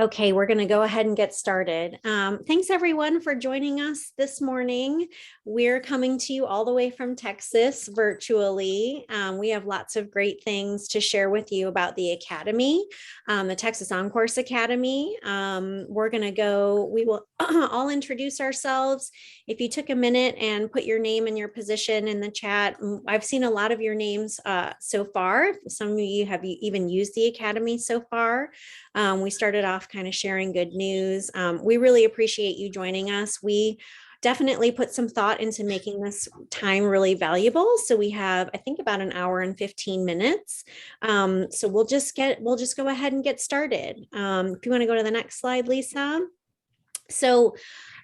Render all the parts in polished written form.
Okay, we're going to go ahead and get started. Thanks everyone for joining us this morning. We're coming to you all the way from Texas virtually. We have lots of great things to share with you about the Academy, the Texas OnCourse Academy. We will all introduce ourselves. If you took a minute and put your name and your position in the chat, I've seen a lot of your names so far. Some of you have even used the Academy so far. We started off kind of sharing good news. We really appreciate you joining us. We definitely put some thought into making this time really valuable. So we have, I think, about an hour and 15 minutes. So we'll just go ahead and get started. If you want to go to the next slide, Lisa. So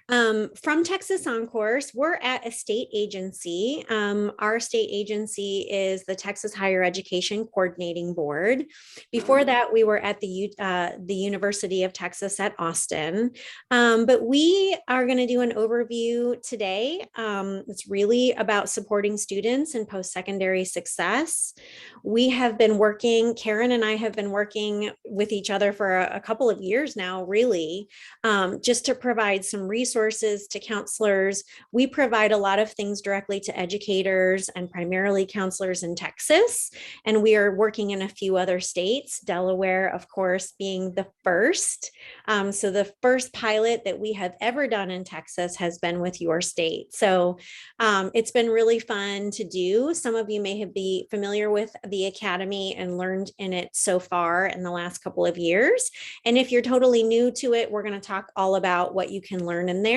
from Texas OnCourse, we're at a state agency. Our state agency is the Texas Higher Education Coordinating Board. Before that, we were at the University of Texas at Austin. But we are going to do an overview today. It's really about supporting students in post-secondary success. We have been working, Karen and I have been working with each other for a couple of years now, really, just to provide some resources to counselors. We provide a lot of things directly to educators and primarily counselors in Texas. And we are working in a few other states, Delaware, of course, being the first. So the first pilot that we have ever done in Texas has been with your state. So it's been really fun to do. Some of you may be familiar with the Academy and learned in it so far in the last couple of years. And if you're totally new to it, we're going to talk all about what you can learn in there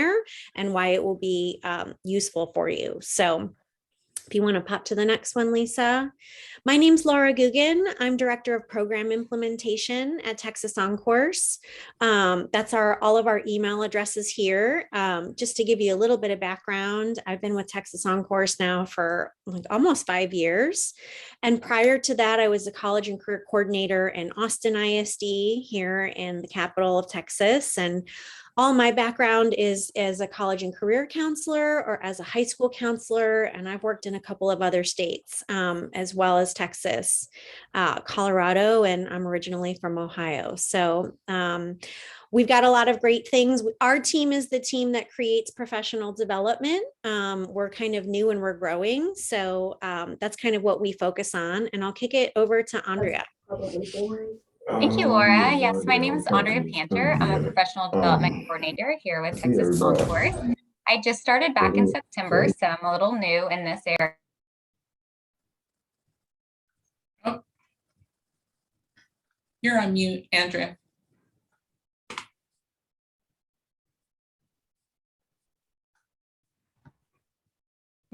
and why it will be useful for you. So if you want to pop to the next one, Lisa. My name's Laura Guggen. I'm Director of Program Implementation at Texas OnCourse. That's all of our email addresses here. Just to give you a little bit of background, I've been with Texas OnCourse now for like almost 5 years. And prior to that, I was a college and career coordinator in Austin ISD here in the capital of Texas. And all my background is as a college and career counselor or as a high school counselor, and I've worked in a couple of other states as well as Texas, Colorado, and I'm originally from Ohio. So we've got a lot of great things. Our team is the team that creates professional development. We're kind of new and we're growing. So that's kind of what we focus on. And I'll kick it over to Andrea. Thank you, Laura. Yes, my name is Andrea Panter. I'm a professional development coordinator here with Texas OnCourse. I just started back in September, so I'm a little new in this area. Oh. You're on mute, Andrea.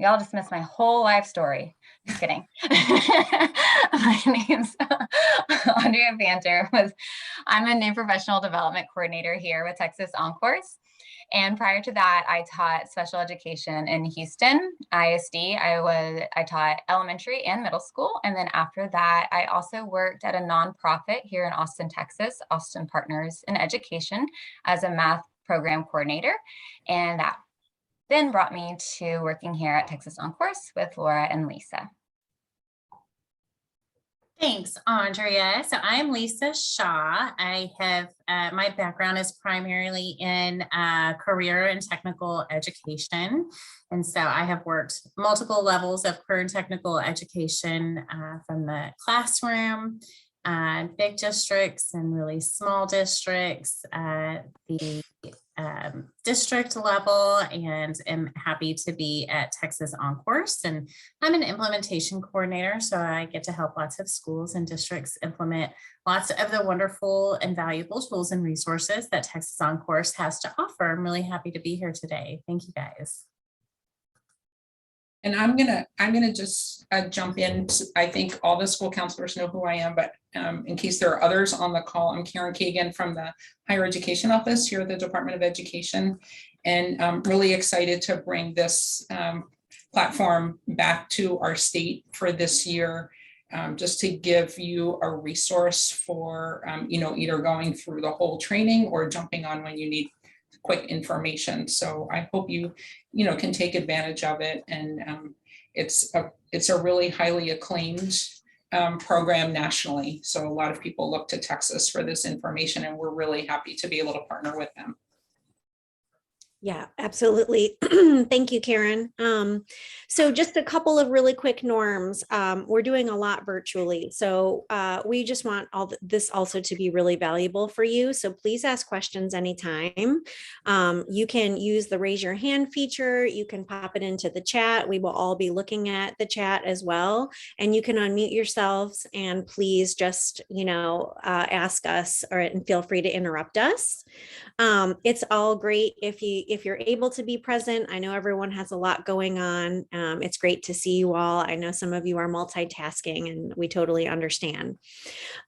Y'all just missed my whole life story. Just kidding. My name's Andrea Panter. I'm a new professional development coordinator here with Texas OnCourse. And prior to that, I taught special education in Houston ISD. I taught elementary and middle school. And then after that, I also worked at a nonprofit here in Austin, Texas, Austin Partners in Education, as a math program coordinator. And that then brought me to working here at Texas OnCourse with Laura and Lisa. Thanks, Andrea. So I'm Lisa Shaw. I have my background is primarily in career and technical education. And so I have worked multiple levels of career and technical education from the classroom, big districts and really small districts, the district level, and am happy to be at Texas OnCourse. And I'm an implementation coordinator, so I get to help lots of schools and districts implement lots of the wonderful and valuable tools and resources that Texas OnCourse has to offer. I'm really happy to be here today. Thank you, guys. And I'm gonna just jump in. I think all the school counselors know who I am, but in case there are others on the call, I'm Karen Kagan from the Higher Education Office here at the Department of Education, and I'm really excited to bring this platform back to our state for this year, just to give you a resource for either going through the whole training or jumping on when you need quick information. So I hope you can take advantage of it. And it's a really highly acclaimed program nationally. So a lot of people look to Texas for this information, and we're really happy to be able to partner with them. Yeah, absolutely. Thank you, Karen. So just a couple of really quick norms. We're doing a lot virtually. So we just want this also to be really valuable for you. So please ask questions anytime. You can use the raise your hand feature. You can pop it into the chat. We will all be looking at the chat as well. And you can unmute yourselves and please just, ask us and feel free to interrupt us. It's all great if you're able to be present. I know everyone has a lot going on. It's great to see you all. I know some of you are multitasking and we totally understand.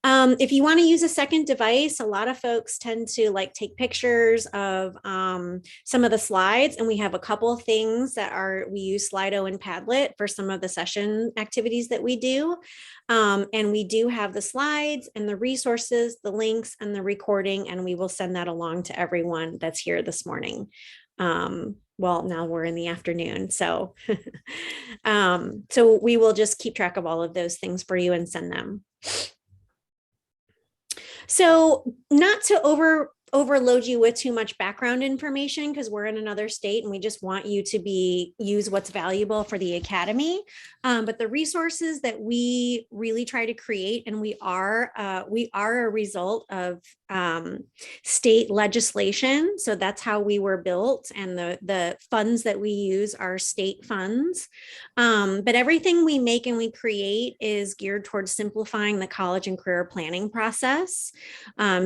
If you want to use a second device, a lot of folks tend to take pictures of some of the slides, and we have a couple of things we use Slido and Padlet for some of the session activities that we do. And we do have the slides and the resources, the links and the recording, and we will send that along to everyone that's here this morning. Well, now we're in the afternoon, so so we will just keep track of all of those things for you and send them. So not to overload you with too much background information, because we're in another state and we just want you to use what's valuable for the Academy. But the resources that we really try to create, and we are a result of state legislation. So that's how we were built, and the funds that we use are state funds. But everything we make and we create is geared towards simplifying the college and career planning process.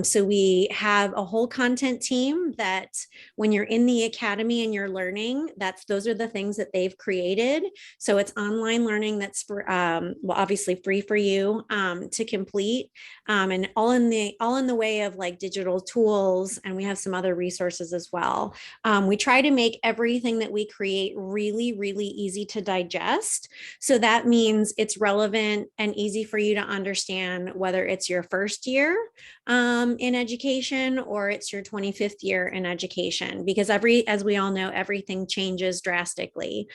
So we have a whole content team that when you're in the Academy and you're learning, those are the things that they've created. So it's online learning that's for obviously free for you to complete, and all in the way of digital tools, and we have some other resources as well. We try to make everything that we create really, really easy to digest. So that means it's relevant and easy for you to understand, whether it's your first year in education or it's your 25th year in education, because as we all know, everything changes drastically.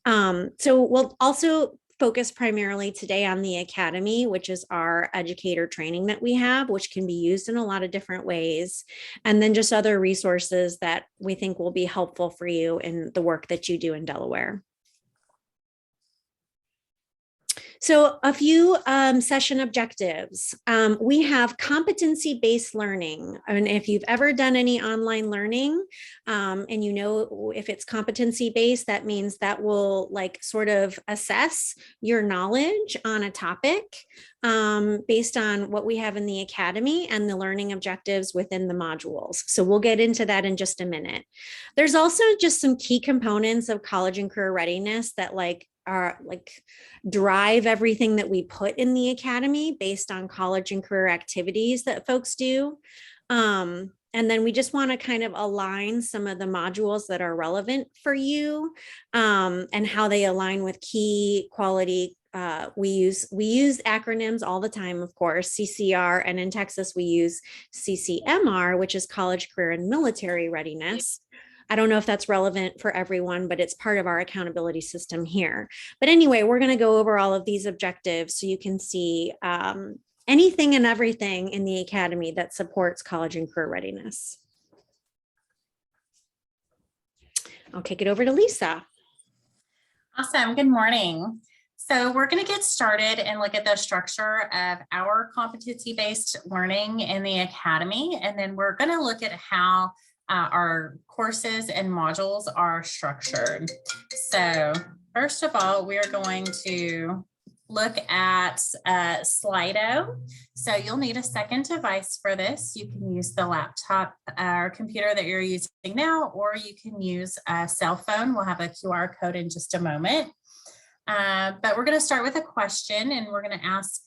So we'll also focus primarily today on the Academy, which is our educator training that we have, which can be used in a lot of different ways. And then just other resources that we think will be helpful for you in the work that you do in Delaware. So a few session objectives. We have competency-based learning. And if you've ever done any online learning, and if it's competency-based, that means that will sort of assess your knowledge on a topic based on what we have in the Academy and the learning objectives within the modules. So we'll get into that in just a minute. There's also just some key components of college and career readiness that drive everything that we put in the Academy based on college and career activities that folks do. And then we just want to kind of align some of the modules that are relevant for you and how they align with key quality. We use acronyms all the time, of course, CCR, and in Texas we use CCMR, which is College, Career, and Military Readiness. I don't know if that's relevant for everyone, but it's part of our accountability system here. But anyway, we're going to go over all of these objectives so you can see anything and everything in the Academy that supports college and career readiness. I'll kick it over to Lisa. Awesome. Good morning. So we're going to get started and look at the structure of our competency-based learning in the Academy. And then we're going to look at how our courses and modules are structured. So first of all, we are going to look at Slido. So you'll need a second device for this. You can use the laptop or computer that you're using now, or you can use a cell phone. We'll have a QR code in just a moment. But we're going to start with a question, and we're going to ask,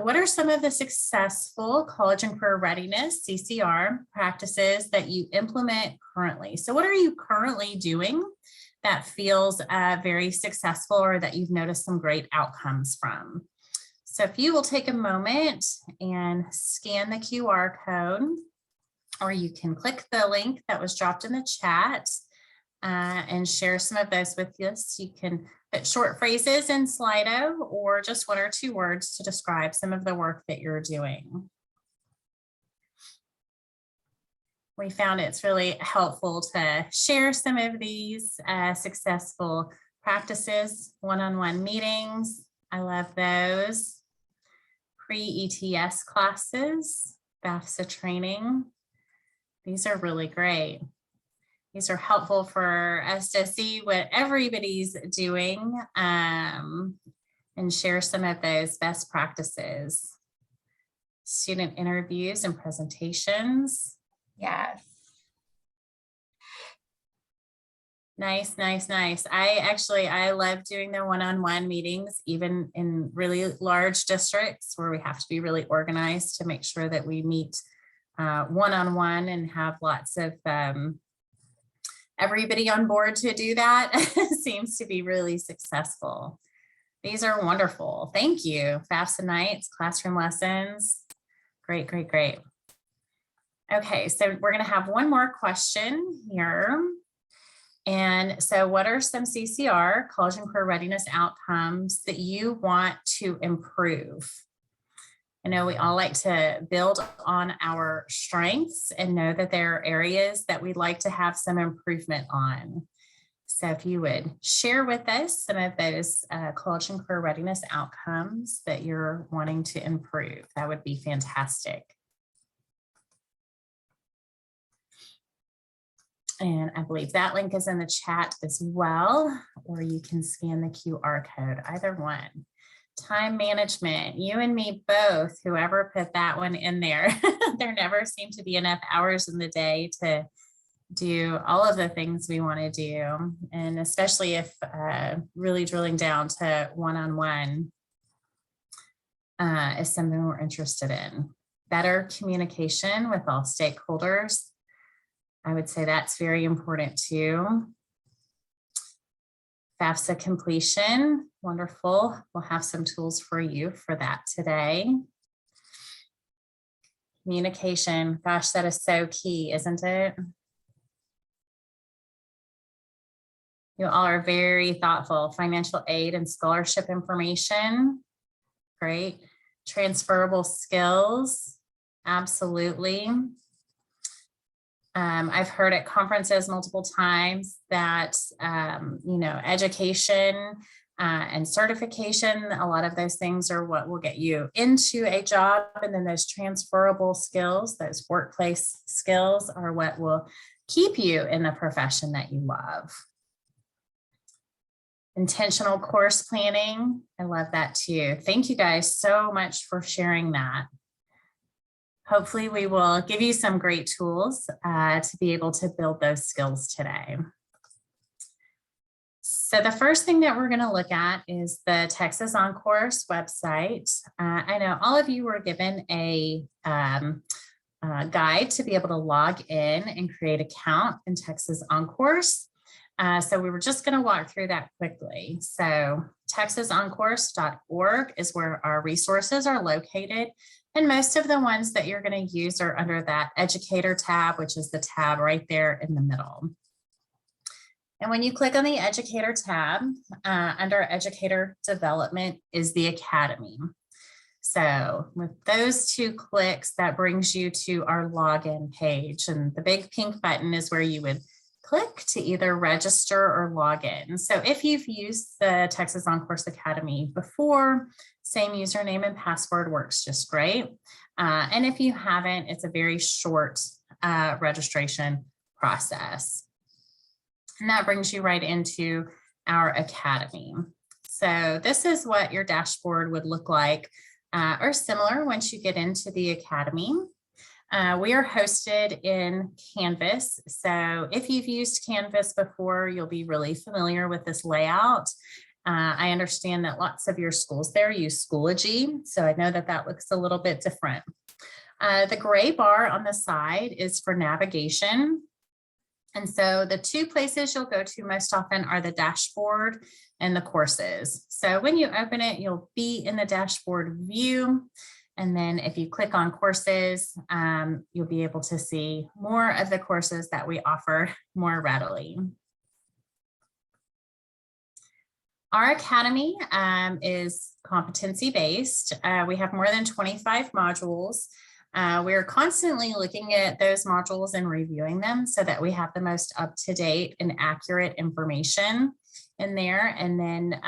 what are some of the successful college and career readiness, CCR, practices that you implement currently? So what are you currently doing that feels very successful, or that you've noticed some great outcomes from? So if you will take a moment and scan the QR code, or you can click the link that was dropped in the chat. and share some of those with us. You can put short phrases in Slido or just 1 or 2 words to describe some of the work that you're doing. We found it's really helpful to share some of these successful practices, one-on-one meetings. I love those. Pre-ETS classes, FAFSA training. These are really great. These are helpful for us to see what everybody's doing and share some of those best practices. Student interviews and presentations. Yes. Nice, nice, nice. I love doing the one-on-one meetings, even in really large districts where we have to be really organized to make sure that we meet one-on-one and have lots of everybody on board to do that. Seems to be really successful. These are wonderful. Thank you. FAFSA nights, classroom lessons. Great, great, great. Okay, so we're going to have one more question here. And so what are some CCR, college and career readiness outcomes that you want to improve? I know we all like to build on our strengths and know that there are areas that we'd like to have some improvement on. So if you would share with us some of those college and career readiness outcomes that you're wanting to improve, that would be fantastic. And I believe that link is in the chat as well, or you can scan the QR code, either one. Time management, you and me both, whoever put that one in there. There never seem to be enough hours in the day to do all of the things we want to do. And especially if really drilling down to one-on-one is something we're interested in. Better communication with all stakeholders. I would say that's very important too. FAFSA completion, wonderful. We'll have some tools for you for that today. Communication, gosh, that is so key, isn't it? You all are very thoughtful. Financial aid and scholarship information, great. Transferable skills, absolutely. I've heard at conferences multiple times that, education and certification, a lot of those things are what will get you into a job. And then those transferable skills, those workplace skills are what will keep you in the profession that you love. Intentional course planning. I love that too. Thank you guys so much for sharing that. Hopefully we will give you some great tools to be able to build those skills today. So the first thing that we're going to look at is the Texas OnCourse website. I know all of you were given a guide to be able to log in and create an account in Texas OnCourse. So we were just going to walk through that quickly. So texasoncourse.org is where our resources are located. And most of the ones that you're going to use are under that educator tab, which is the tab right there in the middle. And when you click on the educator tab, under educator development is the academy. So with those 2 clicks, that brings you to our login page. And the big pink button is where you would click to either register or log in. So if you've used the Texas OnCourse Academy before, same username and password works just great. And if you haven't, it's a very short registration process. And that brings you right into our academy. So this is what your dashboard would look like or similar once you get into the academy. We are hosted in Canvas. So if you've used Canvas before, you'll be really familiar with this layout. I understand that lots of your schools there use Schoology. So I know that that looks a little bit different. The gray bar on the side is for navigation. And so the 2 places you'll go to most often are the dashboard and the courses. So when you open it, you'll be in the dashboard view. And then if you click on courses, you'll be able to see more of the courses that we offer more readily. Our academy is competency-based. We have more than 25 modules. We're constantly looking at those modules and reviewing them so that we have the most up-to-date and accurate information in there. And then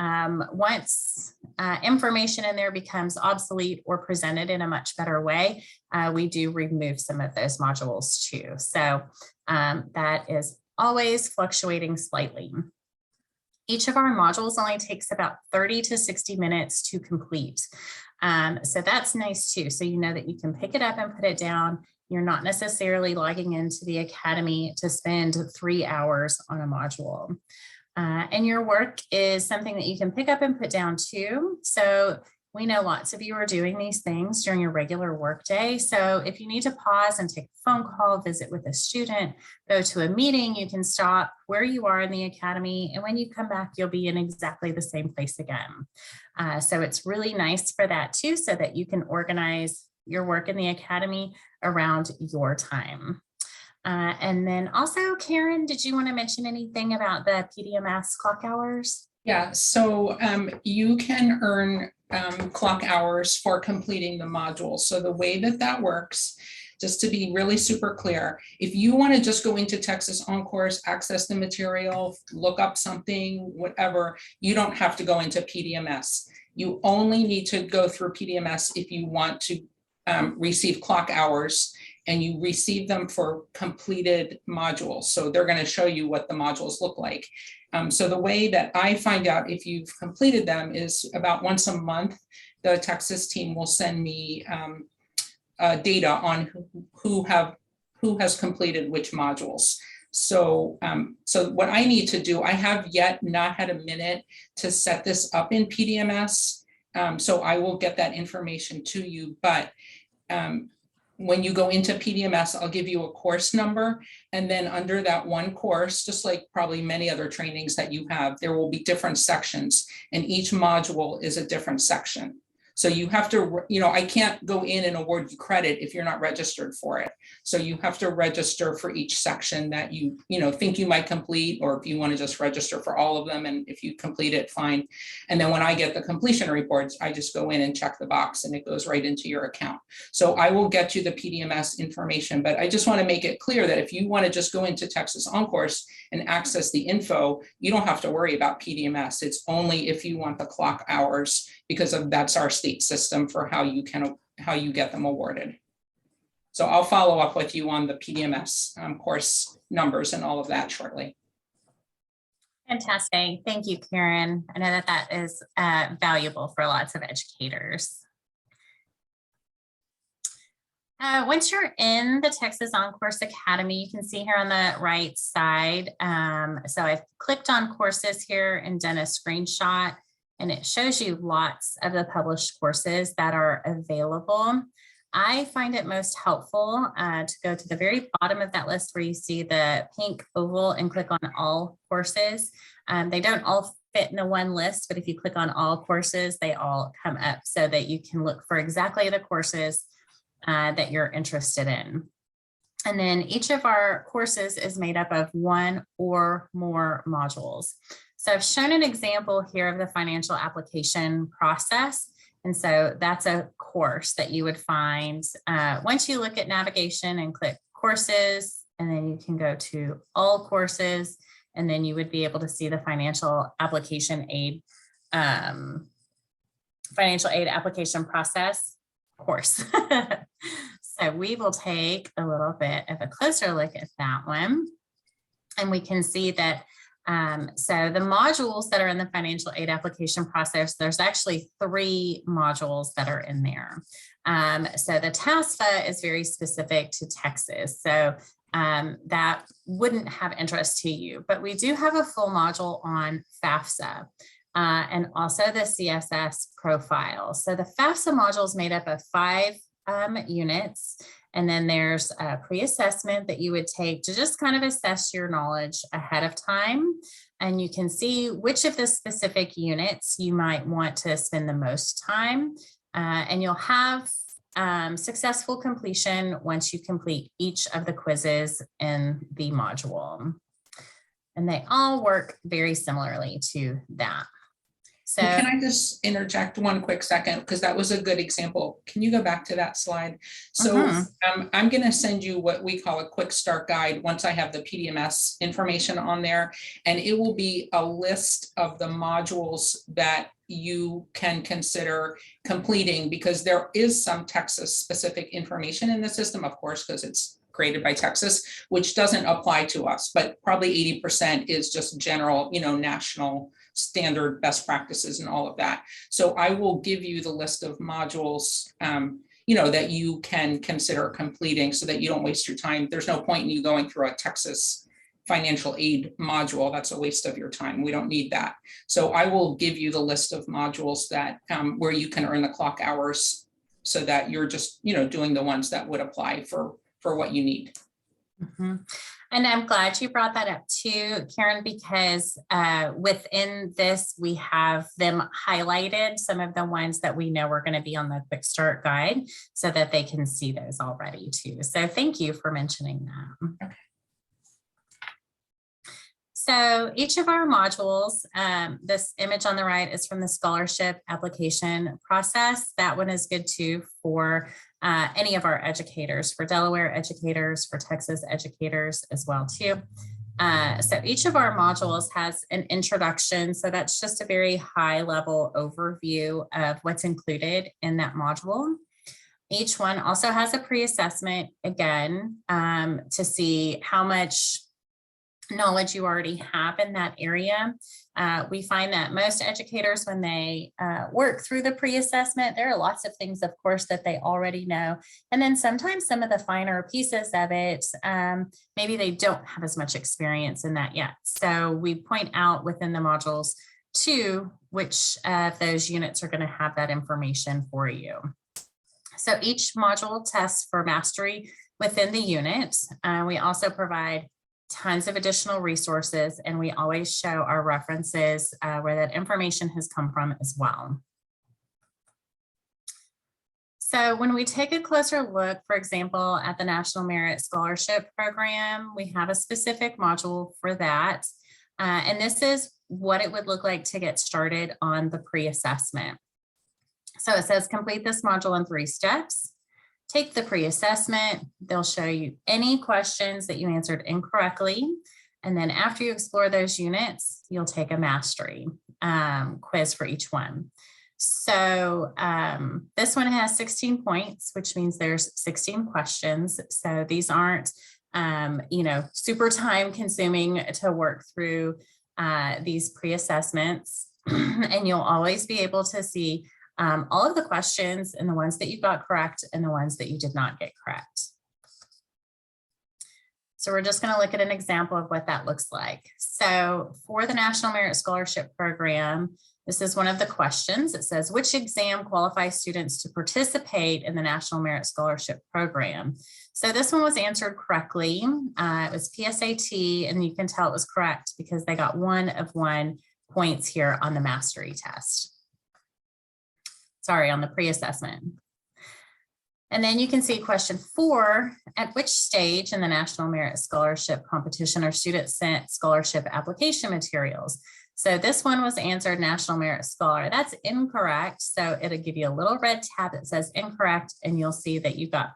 once information in there becomes obsolete or presented in a much better way, we do remove some of those modules too. So that is always fluctuating slightly. Each of our modules only takes about 30 to 60 minutes to complete. So that's nice too. So you know that you can pick it up and put it down. You're not necessarily logging into the academy to spend 3 hours on a module. And your work is something that you can pick up and put down too. So we know lots of you are doing these things during your regular workday. So if you need to pause and take a phone call, visit with a student, go to a meeting, you can stop where you are in the academy. And when you come back, you'll be in exactly the same place again. So it's really nice for that too, so that you can organize your work in the academy around your time. And then also, Karen, did you want to mention anything about the PDMS clock hours? Yeah, so you can earn clock hours for completing the module. So the way that that works, just to be really super clear, if you want to just go into Texas OnCourse, access the material, look up something, whatever, you don't have to go into PDMS. You only need to go through PDMS if you want to receive clock hours, and you receive them for completed modules. So they're going to show you what the modules look like. So the way that I find out if you've completed them is about once a month, the Texas team will send me data on who has completed which modules. So, so what I need to do, I have yet not had a minute to set this up in PDMS. So I will get that information to you, but when you go into PDMS, I'll give you a course number, and then under that one course, just like probably many other trainings that you have, there will be different sections, and each module is a different section. So you have to, you know, I can't go in and award you credit if you're not registered for it. So you have to register for each section that you think you might complete, or if you want to just register for all of them, and if you complete it, fine. And then when I get the completion reports, I just go in and check the box, and it goes right into your account. So I will get you the PDMS information, but I just want to make it clear that if you want to just go into Texas OnCourse and access the info, you don't have to worry about PDMS. It's only if you want the clock hours, because that's our state system for how you get them awarded. So I'll follow up with you on the PDMS course numbers and all of that shortly. Fantastic. Thank you, Karen. I know that that is valuable for lots of educators. Once you're in the Texas OnCourse Academy, you can see here on the right side. So I've clicked on courses here and done a screenshot, and it shows you lots of the published courses that are available. I find it most helpful to go to the very bottom of that list where you see the pink oval and click on all courses. They don't all fit in the one list, but if you click on all courses, they all come up so that you can look for exactly the courses that you're interested in. And then each of our courses is made up of one or more modules. So I've shown an example here of the financial application process. And so that's a course that you would find once you look at navigation and click courses, and then you can go to all courses, and then you would be able to see the financial aid application process course. So we will take a little bit of a closer look at that one, and we can see that so the modules that are in the financial aid application process, there's actually 3 modules that are in there. So the TASFA is very specific to Texas. So that wouldn't have interest to you, but we do have a full module on FAFSA and also the CSS profile. So the FAFSA module is made up of 5 units. And then there's a pre-assessment that you would take to just kind of assess your knowledge ahead of time. And you can see which of the specific units you might want to spend the most time. And you'll have successful completion once you complete each of the quizzes in the module. And they all work very similarly to that. So Can I just interject one quick second? Because that was a good example. Can you go back to that slide? So I'm going to send you what we call a quick start guide once I have the PDMS information on there. And it will be a list of the modules that you can consider completing, because there is some Texas specific information in the system, of course, because it's created by Texas, which doesn't apply to us, but probably 80% is just general, national standard best practices and all of that. So I will give you the list of modules, that you can consider completing so that you don't waste your time. There's no point in you going through a Texas financial aid module. That's a waste of your time. We don't need that. So I will give you the list of modules that where you can earn the clock hours so that you're just, doing the ones that would apply for what you need. And I'm glad you brought that up too, Karen, because within this, we have them highlighted, some of the ones that we know are going to be on the quick start guide so that they can see those already too. So thank you for mentioning that. Okay. So each of our modules, this image on the right is from the scholarship application process. That one is good too for any of our educators, for Delaware educators, for Texas educators as well too. So each of our modules has an introduction. So that's just a very high level overview of what's included in that module. Each one also has a pre-assessment, again, to see how much knowledge you already have in that area. We find that most educators, when they work through the pre-assessment, there are lots of things, of course, that they already know. And then sometimes some of the finer pieces of it, maybe they don't have as much experience in that yet. So we point out within the modules too, which of those units are going to have that information for you. So each module tests for mastery within the unit. We also provide tons of additional resources, and we always show our references where that information has come from as well. So when we take a closer look, for example, at the National Merit Scholarship Program, we have a specific module for that. And this is what it would look like to get started on the pre-assessment. So it says complete this module in 3 steps. Take the pre-assessment. They'll show you any questions that you answered incorrectly. And then after you explore those units, you'll take a mastery quiz for each one. So this one has 16 points, which means there's 16 questions. So these aren't, super time consuming to work through these pre-assessments. And you'll always be able to see all of the questions and the ones that you got correct and the ones that you did not get correct. So we're just going to look at an example of what that looks like. So for the National Merit Scholarship Program, this is one of the questions. It says, which exam qualifies students to participate in the National Merit Scholarship Program? So this one was answered correctly. It was PSAT, and you can tell it was correct because they got 1 of 1 points here on the mastery test. Sorry, on the pre-assessment. And then you can see question 4, at which stage in the National Merit Scholarship competition are students sent scholarship application materials? So this one was answered National Merit Scholar. That's incorrect. So it'll give you a little red tab that says incorrect, and you'll see that you got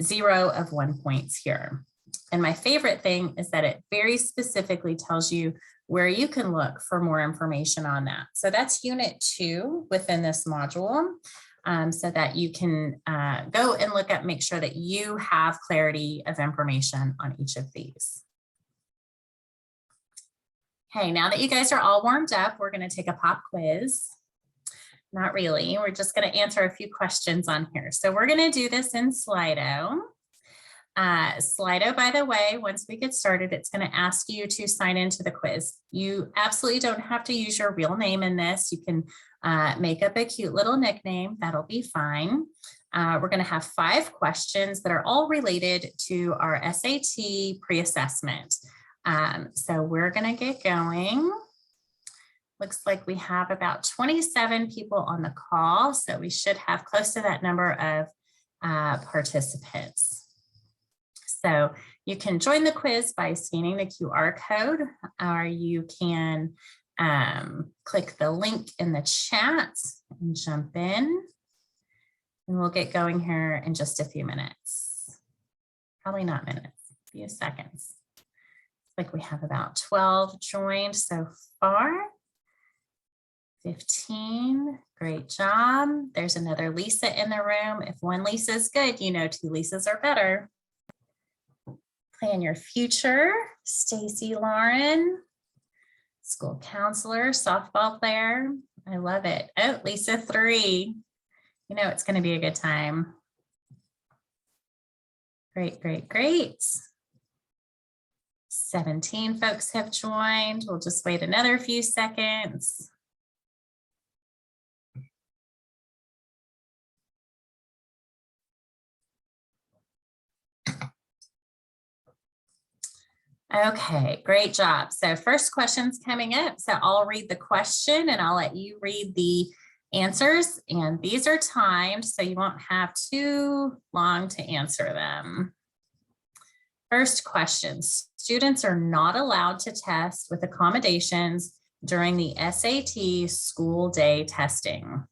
0 of 1 points here. And my favorite thing is that it very specifically tells you where you can look for more information on that. So that's unit 2 within this module, so that you can go and look at, make sure that you have clarity of information on each of these. Okay, now that you guys are all warmed up, we're going to take a pop quiz. Not really, we're just going to answer a few questions on here. So we're going to do this in Slido. Slido, by the way, once we get started, it's going to ask you to sign into the quiz. You absolutely don't have to use your real name in this. You can make up a cute little nickname. That'll be fine. We're going to have 5 questions that are all related to our SAT pre-assessment. So we're going to get going. Looks like we have about 27 people on the call, so we should have close to that number of participants. So you can join the quiz by scanning the QR code, or you can click the link in the chat and jump in. And we'll get going here in just a few minutes. Probably not minutes, a few seconds. Like we have about 12 joined so far. 15, great job. There's another Lisa in the room. If one Lisa is good, you know 2 Lisas are better. Plan your future, Stacy Lauren, school counselor, softball player. I love it. Oh, Lisa 3. You know it's going to be a good time. Great, great, great. 17 folks have joined. We'll just wait another few seconds. Okay, great job. So first question's coming up. So I'll read the question and I'll let you read the answers. And these are timed, so you won't have too long to answer them. First question, students are not allowed to test with accommodations during the SAT school day testing.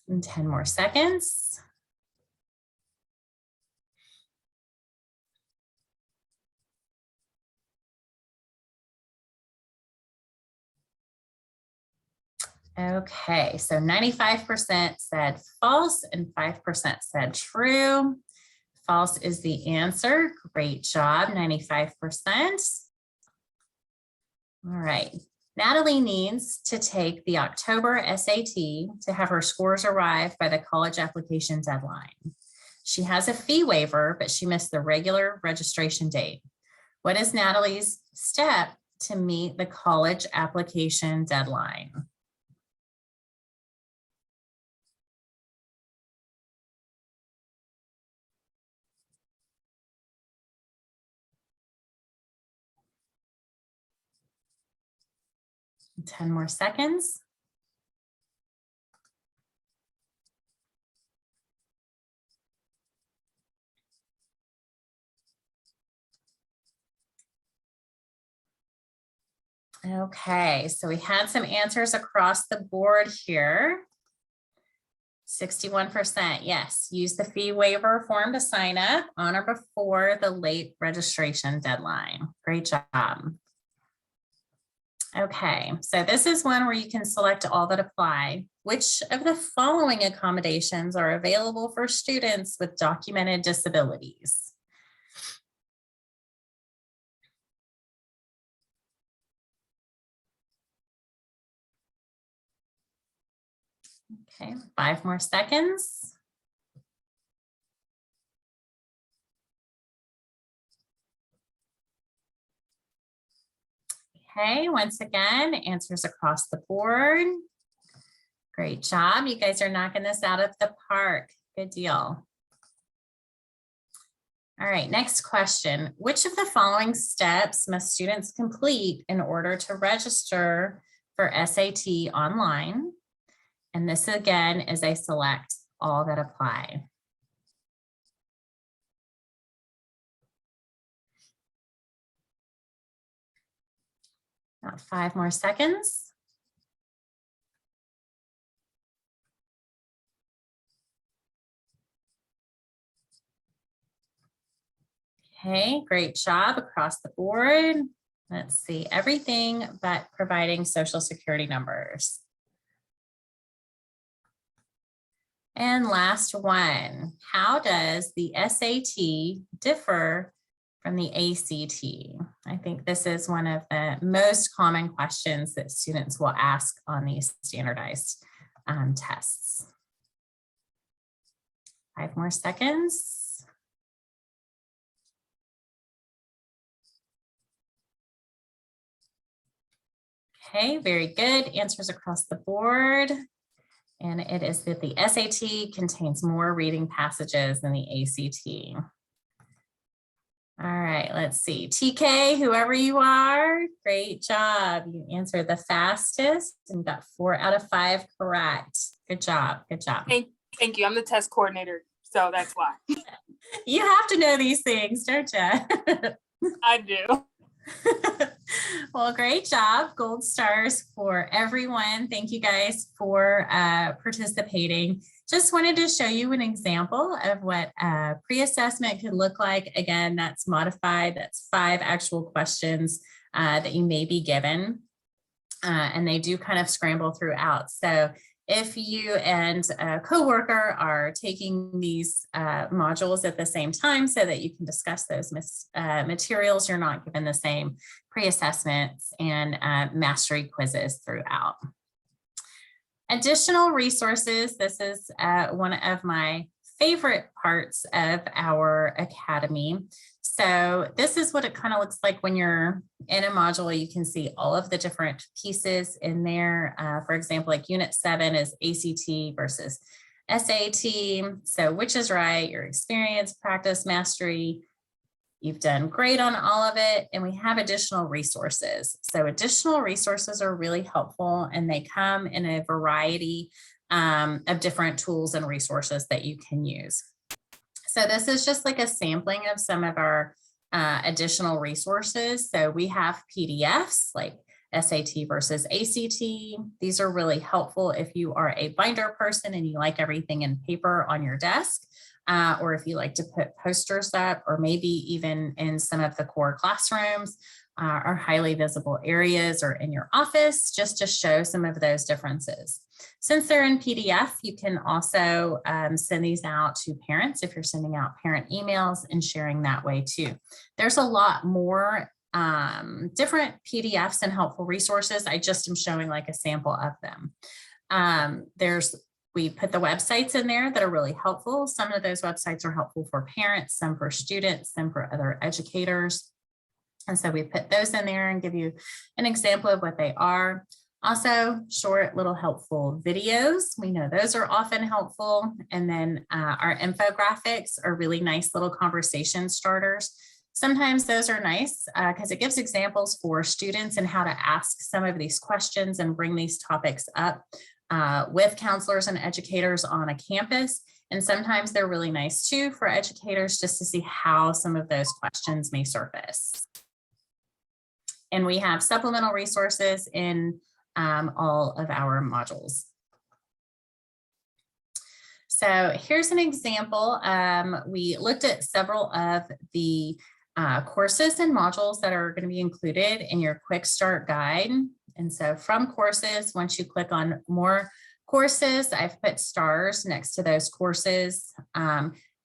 And 10 more seconds. Okay, so 95% said false and 5% said true. False is the answer. Great job, 95%. All right, Natalie needs to take the October SAT to have her scores arrive by the college application deadline. She has a fee waiver, but she missed the regular registration date. What is Natalie's step to meet the college application deadline? And 10 more seconds. Okay, so we had some answers across the board here. 61%, yes, use the fee waiver form to sign up on or before the late registration deadline. Great job. Okay, so this is one where you can select all that apply. Which of the following accommodations are available for students with documented disabilities? Okay, 5 more seconds. Okay, once again, answers across the board. Great job. You guys are knocking this out of the park. Good deal. All right, next question. Which of the following steps must students complete in order to register for SAT online? And this again is a select all that apply. About 5 more seconds. Okay, great job across the board. Let's see, everything but providing social security numbers. And last one, how does the SAT differ from the ACT? I think this is one of the most common questions that students will ask on these standardized tests. 5 more seconds. Okay, very good. Answers across the board. And it is that the SAT contains more reading passages than the ACT. All right, let's see. TK, whoever you are, great job. You answered the fastest and got 4 out of 5 correct. Good job, good job. Thank you. I'm the test coordinator, so that's why. You have to know these things, don't you? I do. Well, great job. Gold stars for everyone. Thank you guys for participating. Just wanted to show you an example of what pre-assessment could look like. Again, that's modified. That's 5 actual questions that you may be given. And they do kind of scramble throughout. So if you and a coworker are taking these modules at the same time so that you can discuss those materials, you're not given the same pre-assessments and mastery quizzes throughout. Additional resources. This is one of my favorite parts of our academy. So this is what it kind of looks like when you're in a module. You can see all of the different pieces in there. For example, like Unit 7 is ACT versus SAT. So which is right? Your experience, practice, mastery. You've done great on all of it. And we have additional resources. So additional resources are really helpful, and they come in a variety of different tools and resources that you can use. So this is just like a sampling of some of our additional resources. So we have PDFs like SAT versus ACT. These are really helpful if you are a binder person and you like everything in paper on your desk, or if you like to put posters up, or maybe even in some of the core classrooms or highly visible areas or in your office, just to show some of those differences. Since they're in PDF, you can also send these out to parents if you're sending out parent emails and sharing that way too. There's a lot more different PDFs and helpful resources. I just am showing like a sample of them. We put the websites in there that are really helpful. Some of those websites are helpful for parents, some for students, some for other educators. And so we put those in there and give you an example of what they are. Also, short little helpful videos. We know those are often helpful. And then our infographics are really nice little conversation starters. Sometimes those are nice because it gives examples for students and how to ask some of these questions and bring these topics up with counselors and educators on a campus. And sometimes they're really nice too for educators just to see how some of those questions may surface. And we have supplemental resources in all of our modules. So here's an example. We looked at several of the courses and modules that are going to be included in your quick start guide. And so from courses, once you click on more courses, I've put stars next to those courses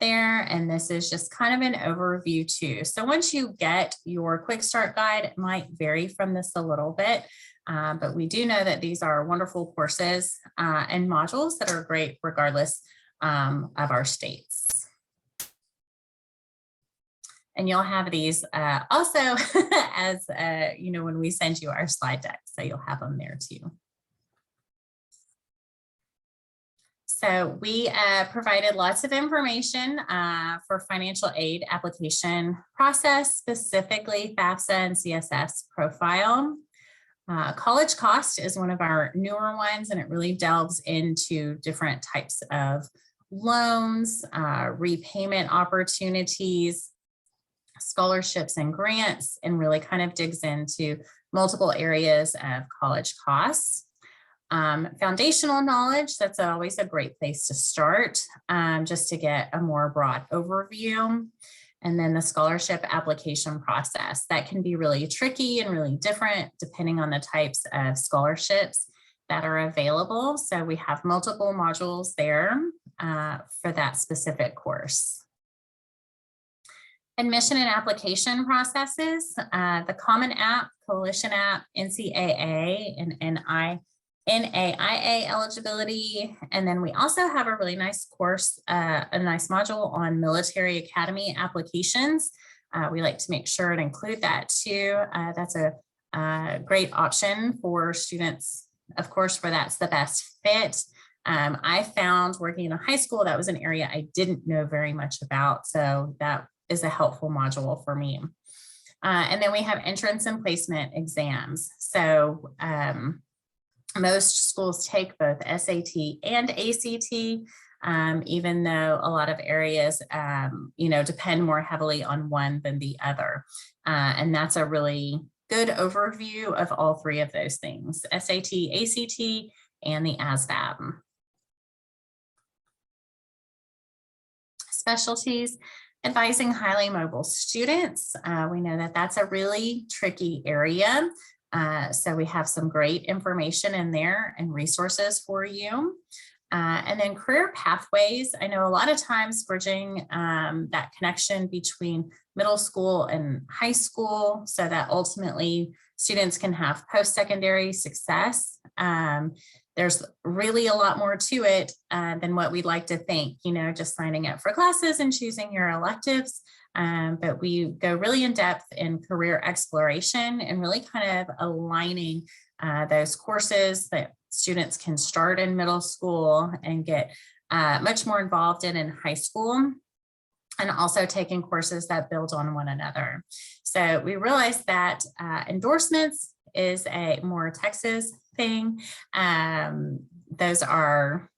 there. And this is just kind of an overview too. So once you get your quick start guide, it might vary from this a little bit. But we do know that these are wonderful courses and modules that are great regardless of our states. And you'll have these also as, when we send you our slide deck, so you'll have them there too. So we provided lots of information for financial aid application process, specifically FAFSA and CSS profile. College cost is one of our newer ones, and it really delves into different types of loans, repayment opportunities, scholarships and grants, and really kind of digs into multiple areas of college costs. Foundational knowledge, that's always a great place to start, just to get a more broad overview. And then the scholarship application process, that can be really tricky and really different depending on the types of scholarships that are available. So we have multiple modules there for that specific course. Admission and application processes, the Common App, Coalition App, NCAA, and NAIA eligibility. And then we also have a really nice course, a nice module on military academy applications. We like to make sure and include that too. That's a great option for students, of course, where that's the best fit. I found working in a high school, that was an area I didn't know very much about. So that is a helpful module for me. And then we have entrance and placement exams. So most schools take both SAT and ACT, even though a lot of areas, depend more heavily on one than the other. And that's a really good overview of all three of those things, SAT, ACT, and the ASVAB. Specialties, advising highly mobile students. We know that that's a really tricky area. So we have some great information in there and resources for you. And then career pathways. I know a lot of times bridging that connection between middle school and high school so that ultimately students can have post-secondary success. There's really a lot more to it than what we'd like to think, you know, just signing up for classes and choosing your electives. But we go really in depth in career exploration and really kind of aligning those courses that students can start in middle school and get much more involved in high school, and also taking courses that build on one another. So we realized that endorsements is a more Texas thing. Those are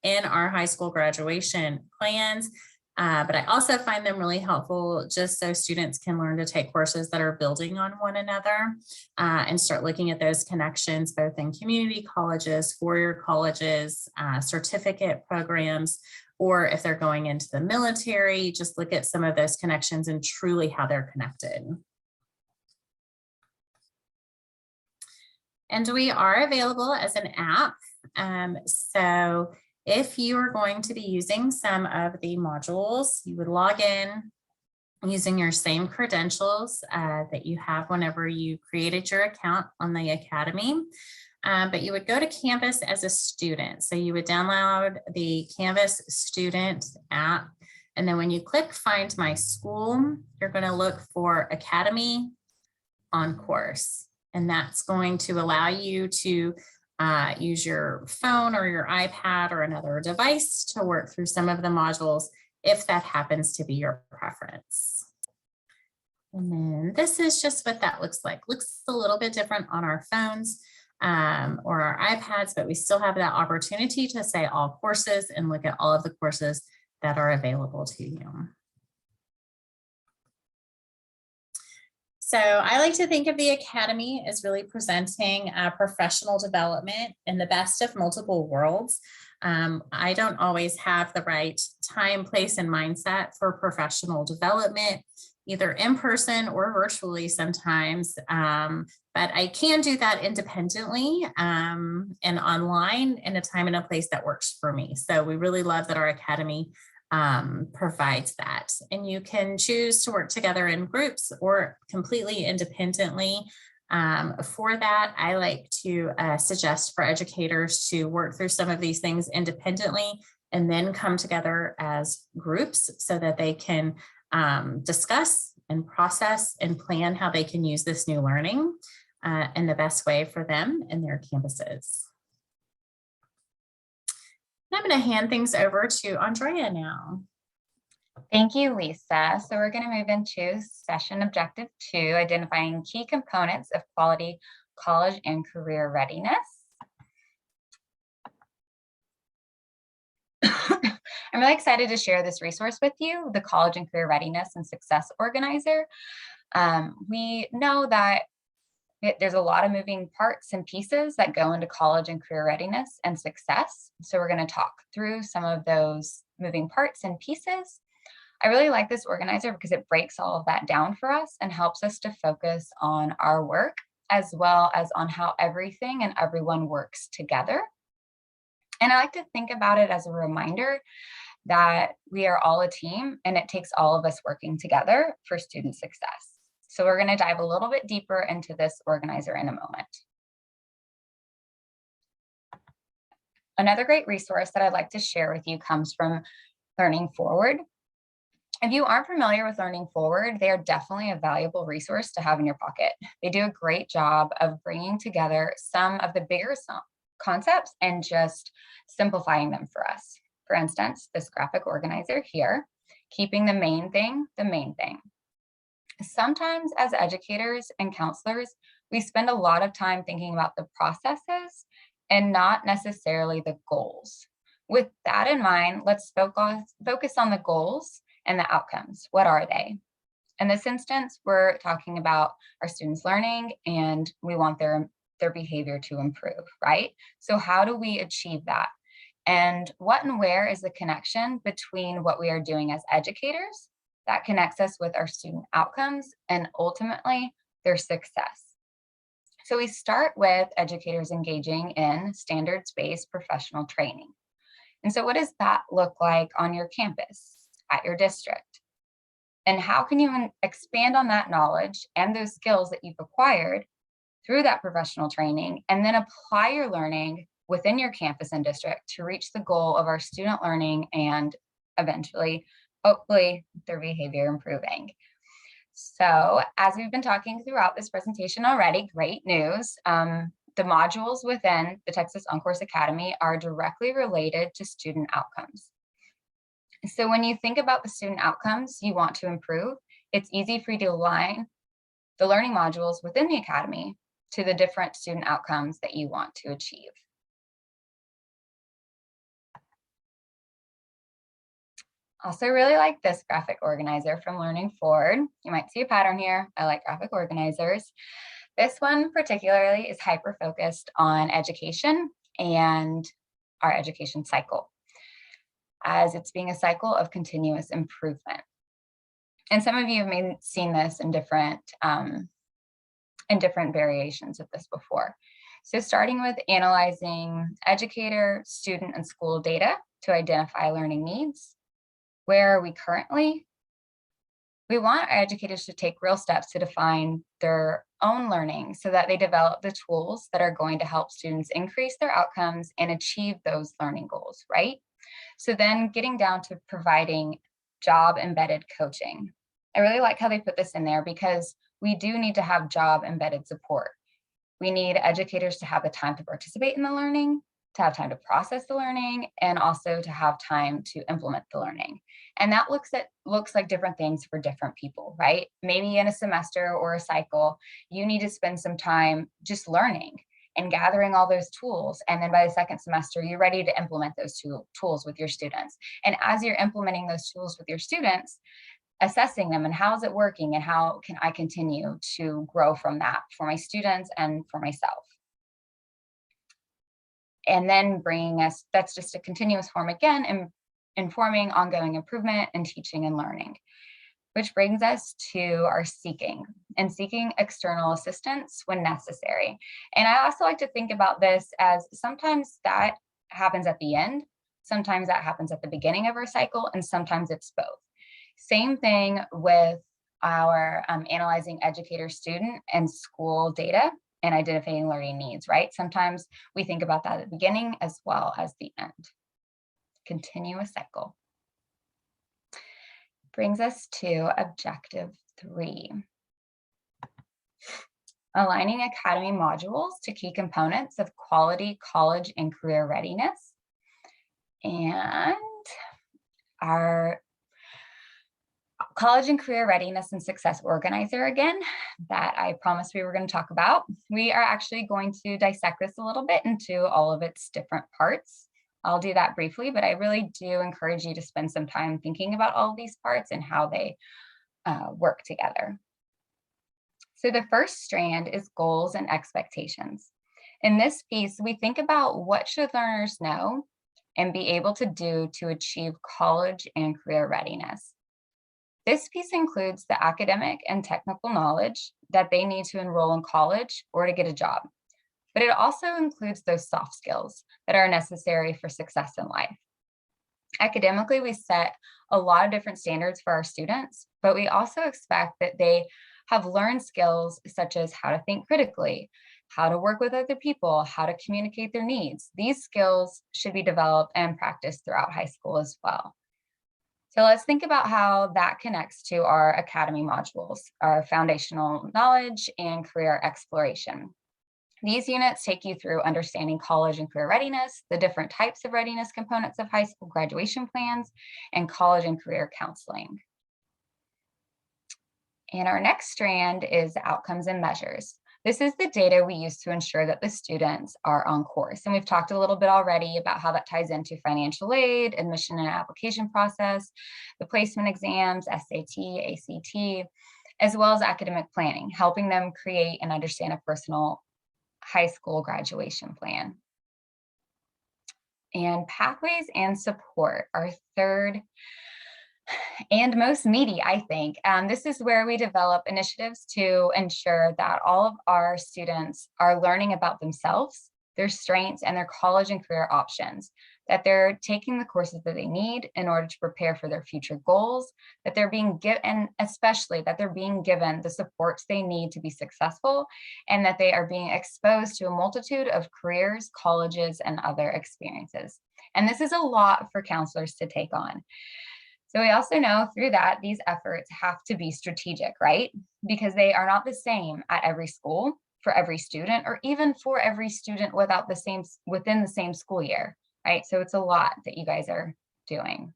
in our high school graduation plans. But I also find them really helpful just so students can learn to take courses that are building on one another and start looking at those connections, both in community colleges, four-year colleges, certificate programs, or if they're going into the military, just look at some of those connections and truly how they're connected. And we are available as an app. So if you are going to be using some of the modules, you would log in using your same credentials that you have whenever you created your account on the Academy. But you would go to Canvas as a student. So you would download the Canvas student app. And then when you click Find My School, you're going to look for Academy OnCourse. And that's going to allow you to use your phone or your iPad or another device to work through some of the modules if that happens to be your preference. And then this is just what that looks like. Looks a little bit different on our phones or our iPads, but we still have that opportunity to say all courses and look at all of the courses that are available to you. So I like to think of the Academy as really presenting professional development in the best of multiple worlds. I don't always have the right time, place, and mindset for professional development, either in person or virtually sometimes, but I can do that independently and online in a time and a place that works for me. So we really love that our Academy provides that. And you can choose to work together in groups or completely independently. For that, I like to suggest for educators to work through some of these things independently and then come together as groups so that they can discuss and process and plan how they can use this new learning in the best way for them and their campuses. I'm going to hand things over to Andrea now. Thank you, Lisa. So we're going to move into session objective 2, identifying key components of quality college and career readiness. I'm really excited to share this resource with you, the College and Career Readiness and Success Organizer. We know that there's a lot of moving parts and pieces that go into college and career readiness and success. So we're going to talk through some of those moving parts and pieces. I really like this organizer because it breaks all of that down for us and helps us to focus on our work as well as on how everything and everyone works together. And I like to think about it as a reminder that we are all a team and it takes all of us working together for student success. So we're going to dive a little bit deeper into this organizer in a moment. Another great resource that I'd like to share with you comes from Learning Forward. If you aren't familiar with Learning Forward, they are definitely a valuable resource to have in your pocket. They do a great job of bringing together some of the bigger concepts and just simplifying them for us. For instance, this graphic organizer here, keeping the main thing the main thing. Sometimes as educators and counselors, we spend a lot of time thinking about the processes and not necessarily the goals. With that in mind, let's focus on the goals and the outcomes. What are they? In this instance, we're talking about our students learning and we want their behavior to improve, right? So how do we achieve that? And what and where is the connection between what we are doing as educators that connects us with our student outcomes and ultimately their success? So we start with educators engaging in standards-based professional training. And so what does that look like on your campus, at your district? And how can you expand on that knowledge and those skills that you've acquired through that professional training, and then apply your learning within your campus and district to reach the goal of our student learning and eventually, hopefully, their behavior improving? So as we've been talking throughout this presentation already, great news. The modules within the Texas OnCourse Academy are directly related to student outcomes. So when you think about the student outcomes you want to improve, it's easy for you to align the learning modules within the Academy to the different student outcomes that you want to achieve. Also really like this graphic organizer from Learning Forward. You might see a pattern here. I like graphic organizers. This one particularly is hyper-focused on education and our education cycle, as it's being a cycle of continuous improvement. And some of you have maybe seen this in different variations of this before. So starting with analyzing educator, student, and school data to identify learning needs. Where are we currently? We want our educators to take real steps to define their own learning so that they develop the tools that are going to help students increase their outcomes and achieve those learning goals, right? So then getting down to providing job embedded coaching. I really like how they put this in there because we do need to have job embedded support. We need educators to have the time to participate in the learning, to have time to process the learning, and also to have time to implement the learning. And that looks like different things for different people, right? Maybe in a semester or a cycle, you need to spend some time just learning and gathering all those tools. And then by the second semester, you're ready to implement those tools with your students. And as you're implementing those tools with your students, assessing them and how is it working and how can I continue to grow from that for my students and for myself. And then bringing us, that's just a continuous form again, and informing ongoing improvement in teaching and learning, which brings us to our seeking external assistance when necessary. And I also like to think about this as sometimes that happens at the end, sometimes that happens at the beginning of our cycle, and sometimes it's both. Same thing with our analyzing educator, student, and school data and identifying learning needs, right? Sometimes we think about that at the beginning as well as the end. Continuous cycle. Brings us to objective 3. Aligning academy modules to key components of quality college and career readiness. And our college and career readiness and success organizer again, that I promised we were going to talk about. We are actually going to dissect this a little bit into all of its different parts. I'll do that briefly, but I really do encourage you to spend some time thinking about all of these parts and how they work together. So the first strand is goals and expectations. In this piece, we think about what should learners know and be able to do to achieve college and career readiness. This piece includes the academic and technical knowledge that they need to enroll in college or to get a job. But it also includes those soft skills that are necessary for success in life. Academically, we set a lot of different standards for our students, but we also expect that they have learned skills such as how to think critically, how to work with other people, how to communicate their needs. These skills should be developed and practiced throughout high school as well. So let's think about how that connects to our academy modules, our foundational knowledge and career exploration. These units take you through understanding college and career readiness, the different types of readiness components of high school graduation plans, and college and career counseling. And our next strand is outcomes and measures. This is the data we use to ensure that the students are on course. And we've talked a little bit already about how that ties into financial aid, admission and application process, the placement exams, SAT, ACT, as well as academic planning, helping them create and understand a personal high school graduation plan. And pathways and support are third and most meaty, I think. This is where we develop initiatives to ensure that all of our students are learning about themselves, their strengths, and their college and career options, that they're taking the courses that they need in order to prepare for their future goals, that they're being given, and especially that they're being given the supports they need to be successful, and that they are being exposed to a multitude of careers, colleges, and other experiences. And this is a lot for counselors to take on. So we also know through that these efforts have to be strategic, right? Because they are not the same at every school, for every student, or even for every student within the same school year, right? So it's a lot that you guys are doing.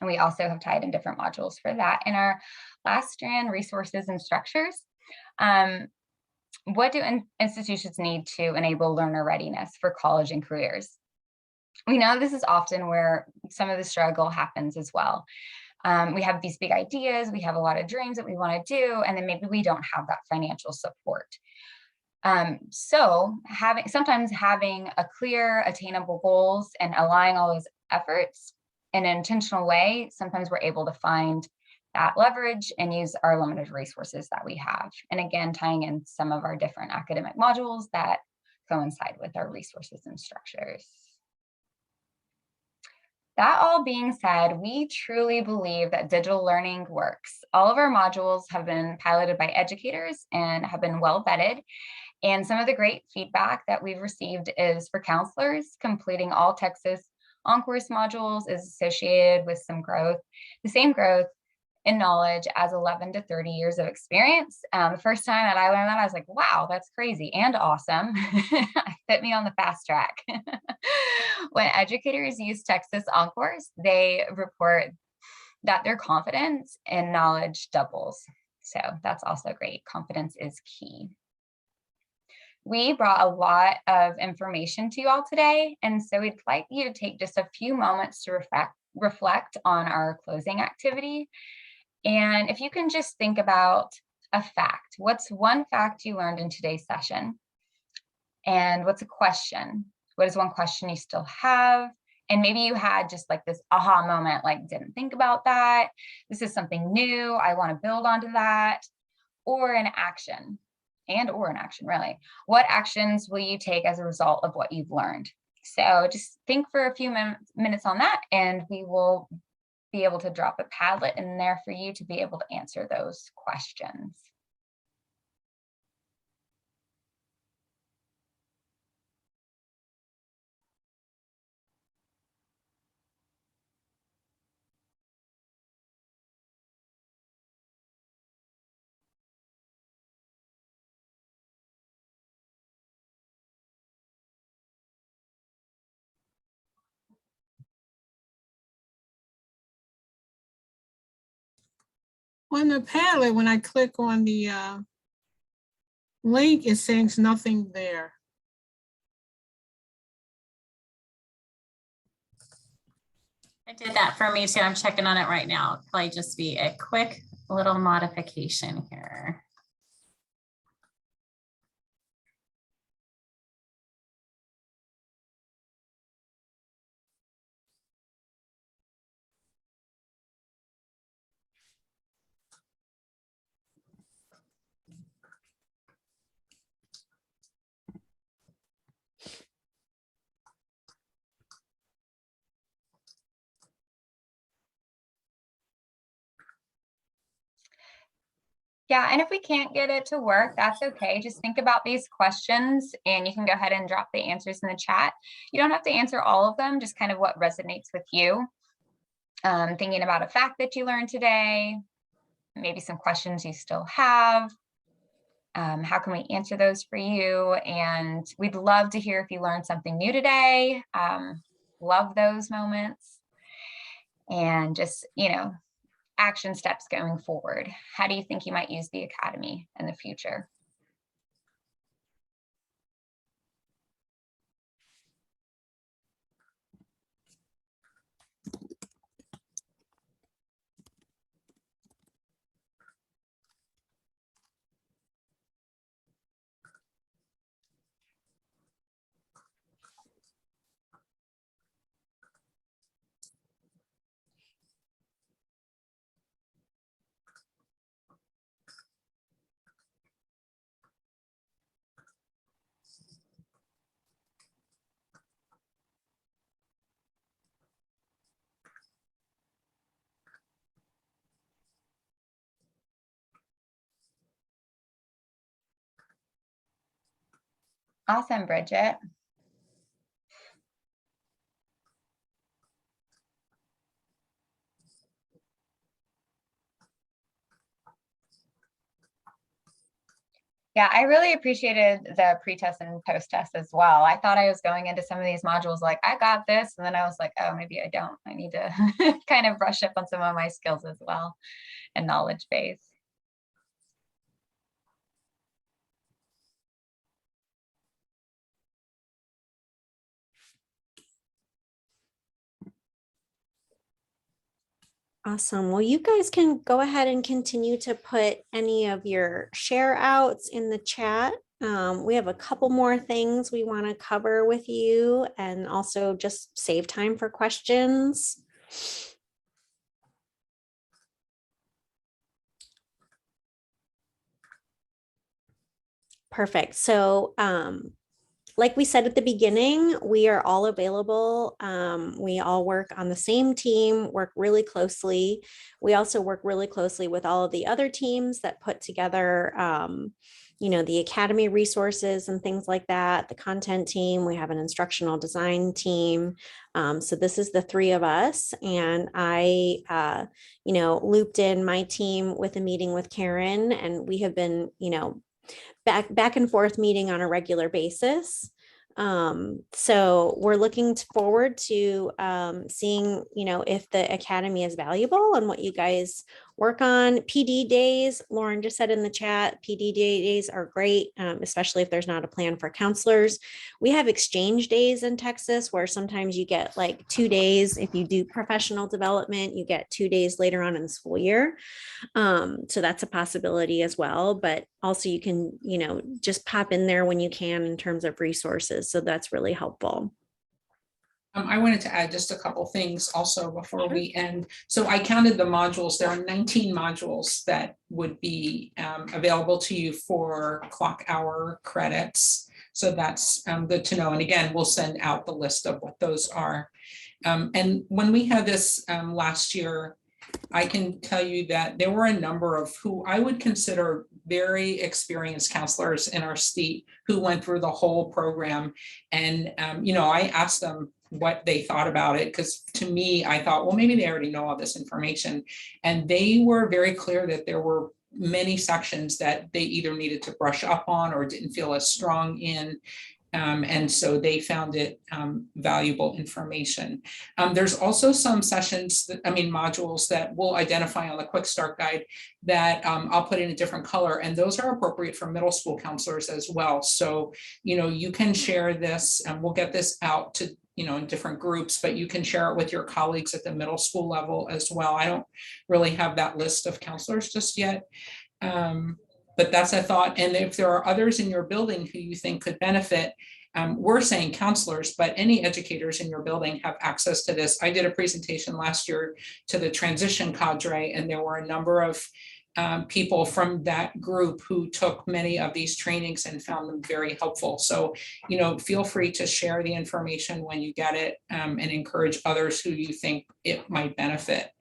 And we also have tied in different modules for that. In our last strand, resources and structures, what do institutions need to enable learner readiness for college and careers? We know this is often where some of the struggle happens as well. We have these big ideas, we have a lot of dreams that we want to do, and then maybe we don't have that financial support. So sometimes having a clear, attainable goals and aligning all those efforts in an intentional way, sometimes we're able to find that leverage and use our limited resources that we have. And again, tying in some of our different academic modules that coincide with our resources and structures. That all being said, we truly believe that digital learning works. All of our modules have been piloted by educators and have been well vetted. And some of the great feedback that we've received is for counselors, completing all Texas OnCourse modules is associated with some growth, the same growth in knowledge as 11 to 30 years of experience. The first time that I learned that, I was like, wow, that's crazy and awesome. Fit me on the fast track. When educators use Texas OnCourse, they report that their confidence in knowledge doubles. So that's also great. Confidence is key. We brought a lot of information to you all today, and so we'd like you to take just a few moments to reflect on our closing activity. And if you can just think about a fact, what's one fact you learned in today's session? And what's a question? What is one question you still have? And maybe you had just like this aha moment, like didn't think about that. This is something new. I want to build onto that. Or an action, really. What actions will you take as a result of what you've learned? So just think for a few minutes on that, and we will be able to drop a Padlet in there for you to be able to answer those questions. On the Padlet, when I click on the link, it says nothing there. I did that for me too. I'm checking on it right now. It'll probably just be a quick little modification here. Yeah, and if we can't get it to work, that's okay. Just think about these questions and you can go ahead and drop the answers in the chat. You don't have to answer all of them, just kind of what resonates with you. Thinking about a fact that you learned today, maybe some questions you still have. How can we answer those for you? And we'd love to hear if you learned something new today. Love those moments. And just, action steps going forward. How do you think you might use the Academy in the future? Awesome, Bridget. Yeah, I really appreciated the pre-test and post-test as well. I thought I was going into some of these modules like, I got this. And then I was like, oh, maybe I don't. I need to kind of brush up on some of my skills as well and knowledge base. Awesome. Well, you guys can go ahead and continue to put any of your share outs in the chat. We have a couple more things we want to cover with you and also just save time for questions. Perfect. So like we said at the beginning, we are all available. We all work on the same team, work really closely. We also work really closely with all of the other teams that put together, you know, the academy resources and things like that, the content team. We have an instructional design team. So this is the three of us. And I, you know, looped in my team with a meeting with Karen, and we have been, you know, back and forth meeting on a regular basis. So we're looking forward to seeing, you know, if the academy is valuable and what you guys work on. PD days, Lauren just said in the chat, PD days are great, especially if there's not a plan for counselors. We have exchange days in Texas where sometimes you get like 2 days. If you do professional development, you get 2 days later on in the school year. So that's a possibility as well, but also you can, you know, just pop in there when you can in terms of resources. So that's really helpful. I wanted to add just a couple things also before we end. So I counted the modules. There are 19 modules that would be available to you for clock hour credits. So that's good to know. And again, we'll send out the list of what those are. And when we had this last year, I can tell you that there were a number of who I would consider very experienced counselors in our state who went through the whole program. And, you know, I asked them what they thought about it, because to me, I thought, well, maybe they already know all this information. And they were very clear that there were many sections that they either needed to brush up on or didn't feel as strong in. And so they found it valuable information. There's also some sessions, modules that we'll identify on the Quick Start Guide that I'll put in a different color, and those are appropriate for middle school counselors as well. So, you know, you can share this, and we'll get this out to, you know, in different groups, but you can share it with your colleagues at the middle school level as well. I don't really have that list of counselors just yet. But that's a thought. And if there are others in your building who you think could benefit, we're saying counselors, but any educators in your building have access to this. I did a presentation last year to the transition cadre, and there were a number of people from that group who took many of these trainings and found them very helpful. So, you know, feel free to share the information when you get it, and encourage others who you think it might benefit.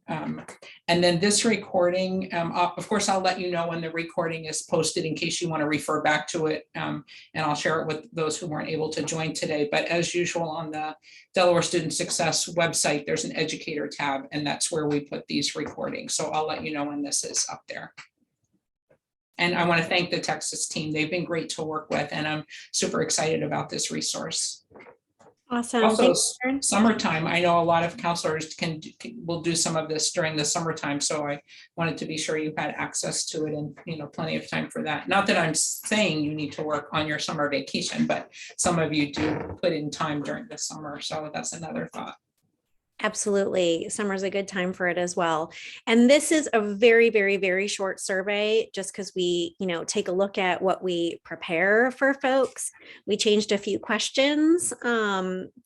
And then this recording, of course, I'll let you know when the recording is posted in case you want to refer back to it, and I'll share it with those who weren't able to join today. But as usual, on the Delaware Student Success website, there's an educator tab, and that's where we put these recordings. So I'll let you know when this is up there. And I want to thank the Texas team. They've been great to work with, and I'm super excited about this resource. Awesome. Also, summertime. I know a lot of counselors will do some of this during the summertime, so I wanted to be sure you had access to it and, you know, plenty of time for that. Not that I'm saying you need to work on your summer vacation, but some of you do put in time during the summer, so that's another thought. Absolutely. Summer's a good time for it as well. And this is a very, very, very short survey, just because we, you know, take a look at what we prepare for folks. We changed a few questions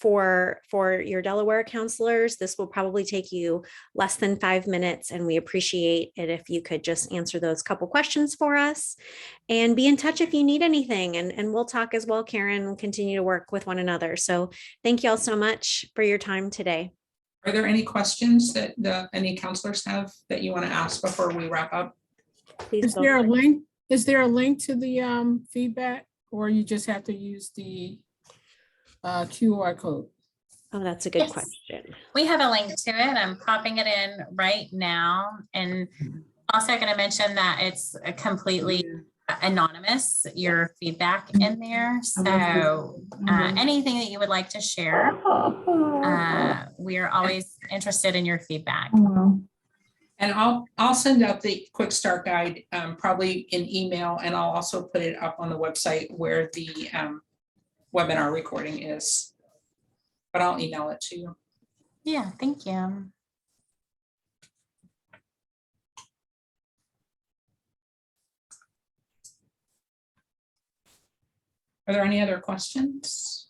for your Delaware counselors. This will probably take you less than 5 minutes, and we appreciate it if you could just answer those couple questions for us and be in touch if you need anything. And we'll talk as well, Karen, and continue to work with one another. So thank you all so much for your time today. Are there any questions that any counselors have that you want to ask before we wrap up? Please. Is there a link? Is there a link to the feedback or you just have to use the QR code? Oh, that's a good Yes. question. We have a link to it. I'm popping it in right now. And also going to mention that it's completely anonymous, your feedback in there. So anything that you would like to share, we are always interested in your feedback. And I'll send out the quick start guide, probably in email, and I'll also put it up on the website where the webinar recording is. But I'll email it to you. Yeah, thank you. Are there any other questions?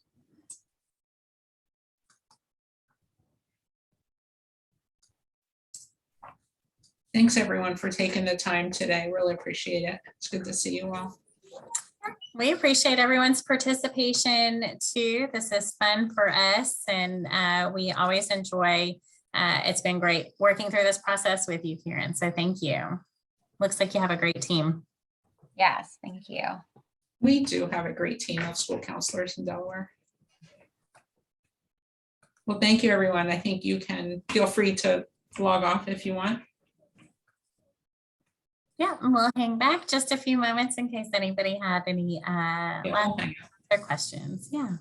Thanks everyone for taking the time today. Really appreciate it. It's good to see you all. We appreciate everyone's participation too. This is fun for us, and we always enjoy. It's been great working through this process with you, Karen. So thank you. Looks like you have a great team. Yes, thank you. We do have a great team of school counselors in Delaware. Well, thank you, everyone. I think you can feel free to log off if you want. Yeah, and we'll hang back just a few moments in case anybody had any Yeah, last we'll hang out. questions. Yeah.